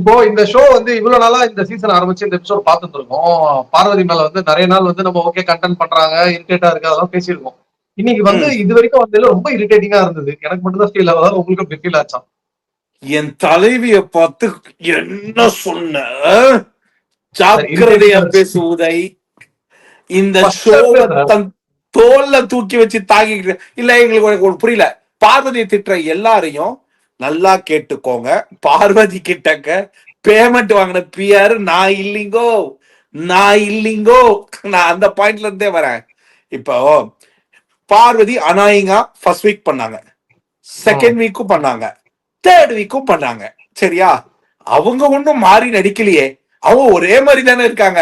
இப்போ இந்த ஷோ வந்து இவ்வளவு நாளா இந்த சீசன் ஆரம்பிச்சு இந்த எபிசோட் பார்த்துட்டு இருக்கோம். பார்வதி மேல வந்து நிறைய நாள் வந்து நம்ம ஓகே கண்டென்ட் பண்றாங்க, இரிட்டேட்டா இருக்கு, அதெல்லாம் பேசியிருக்கோம். இன்னைக்கு வந்து இது வரைக்கும் வந்ததுல ரொம்ப இரிட்டேட்டிங்கா இருந்தது. எனக்கு மட்டும் தான் ஃபீல் ஆகுது, உங்களுக்கு எப்படி ஃபீல் ஆச்சா? என் தலைவிய பார்த்து என்ன சொன்ன ஜாக்கிரதையா இரிட்டேட்டிங்கா பேசுவதை இந்த ஃபர்ஸ்ட் ஷோவை சார். தன் தோல்ல தூக்கி வச்சு தாங்கிக்கிட்டு இல்ல. எங்களுக்கு ஒரு புரியல. பார்வதியை திட்டுற எல்லாரையும் நல்லா கேட்டுக்கோங்க. பார்வதி கிட்டக்க பேமெண்ட் வாங்கின பிஆர் நான் இல்லைங்கோ, நான் இல்லைங்கோ. நான் அந்த பாயிண்ட்ல இருந்தே வரேன். இப்போ பார்வதி அனாயிங்கா ஃபர்ஸ்ட் வீக் பண்ணாங்க, செகண்ட் வீக்கும் பண்ணாங்க, தேர்ட் வீக்கும் பண்ணாங்க. சரியா? அவங்க ஒன்றும் மாறி நடிக்கலையே, அவங்க ஒரே மாதிரி தானே இருக்காங்க.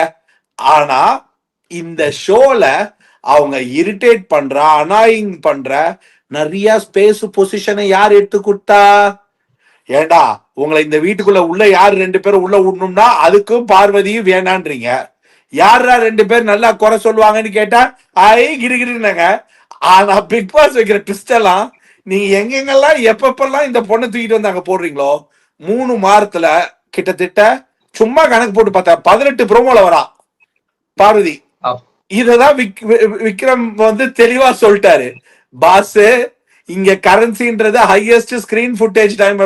ஆனா இந்த ஷோல அவங்க இரிட்டேட் பண்ற, அனாயிங் பண்ற நிறைய ஸ்பேஸ் பொசிஷனை யார் எடுத்து கொடுத்தா? ஏண்டா உங்களை இந்த வீட்டுக்குள்ள உள்ள யாரு 2 பேரும் உள்ள விடணும்னா அதுக்கும் பார்வதியும் வேணான்றீங்க. யாரா 2 பேர் நல்லா குறை சொல்லுவாங்கன்னு கேட்டா கிருகிருங்க. ஆனா பிக் பாஸ் வைக்கிற ட்விஸ்ட் எல்லாம் நீங்க எங்கெங்கெல்லாம் எப்பப்பெல்லாம் இந்த பொண்ணை தூக்கிட்டு வந்து அங்க போடுறீங்களோ 3 வாரத்துல கிட்டத்தட்ட சும்மா கணக்கு போட்டு பார்த்தா 18 ப்ரோமோல வரா பார்வதி. இததான் விக்ரம் வந்து தெளிவா சொல்லிட்டாரு. பாஸ் இங்க கரன்சின்றது highest screen footage time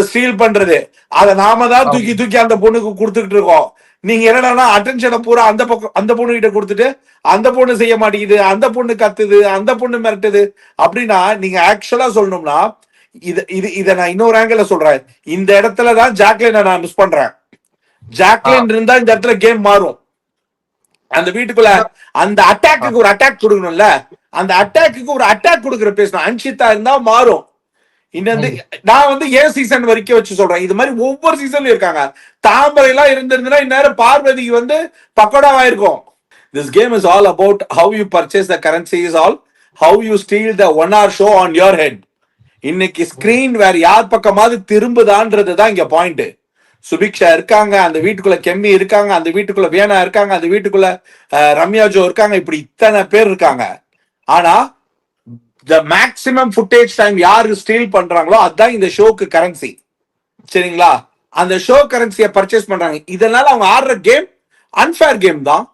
steal பண்றது. அதை நாம தான் தூக்கி தூக்கி அந்த பொண்ணுக்கு கொடுத்துக்கிட்டு இருக்கோம். நீங்க என்னன்னா அட்டென்ஷனை பூரா அந்த பக்கம் அந்த பொண்ணு கிட்ட கொடுத்துட்டு அந்த பொண்ணு செய்ய மாட்டேங்குது, அந்த பொண்ணு கத்துது, அந்த பொண்ணு மிரட்டுது அப்படின்னா நீங்க ஆக்சுவலா சொல்லணும்னா இத நான் இன்னொரு ஆங்கிள் சொல்றேன். இந்த இடத்துலதான் ஜாக்லினை நான் மிஸ் பண்றேன். ஜாக்லின் இருந்தா இந்த இடத்துல கேம் மாறும். அந்த வீட்டுக்குள்ள அந்த அட்டாக்கு ஒரு அட்டாக் கொடுக்கணும்ல, அந்த அட்டாக்கு ஒரு அட்டாக் கொடுக்குற பேசணும். அன்ஷிதா இருந்தா மாறும். நான் வந்து ஏன் சீசன் வரைக்கும் வச்சு சொல்றேன். இது மாதிரி ஒவ்வொரு சீசன்லயும் இருக்காங்க. தாமரை எல்லாம் இருந்திருந்தா இந்நேரம் பார்வதிக்கு வந்து பக்கோடாவாயிருக்கும். This game is all about how you purchase the currency, is all how you steal the 1 hour show on your head. இன்னைக்கு ஸ்கிரீன் வேற யார் பக்கமாவது திரும்புதான்றதுதான் இங்க பாயிண்ட். சுபிக்ஷா இருக்காங்க, அந்த வீட்டுக்குள்ள கெம்மி இருக்காங்க, அந்த வீட்டுக்குள்ள வேணா இருக்காங்க, அந்த வீட்டுக்குள்ள ரம்யாஜோ இருக்காங்க, இப்படி இத்தனை பேர் இருக்காங்க. ஆனா the maximum footage time யாரு ஸ்டீல் பண்றாங்களோ அதுதான் இந்த ஷோக்கு கரன்சி. சரிங்களா? அந்த ஷோ கரன்சியை பர்ச்சேஸ் பண்றாங்க. இதனால அவங்க ஆடுற கேம் அன்ஃபேர் கேம் தான்.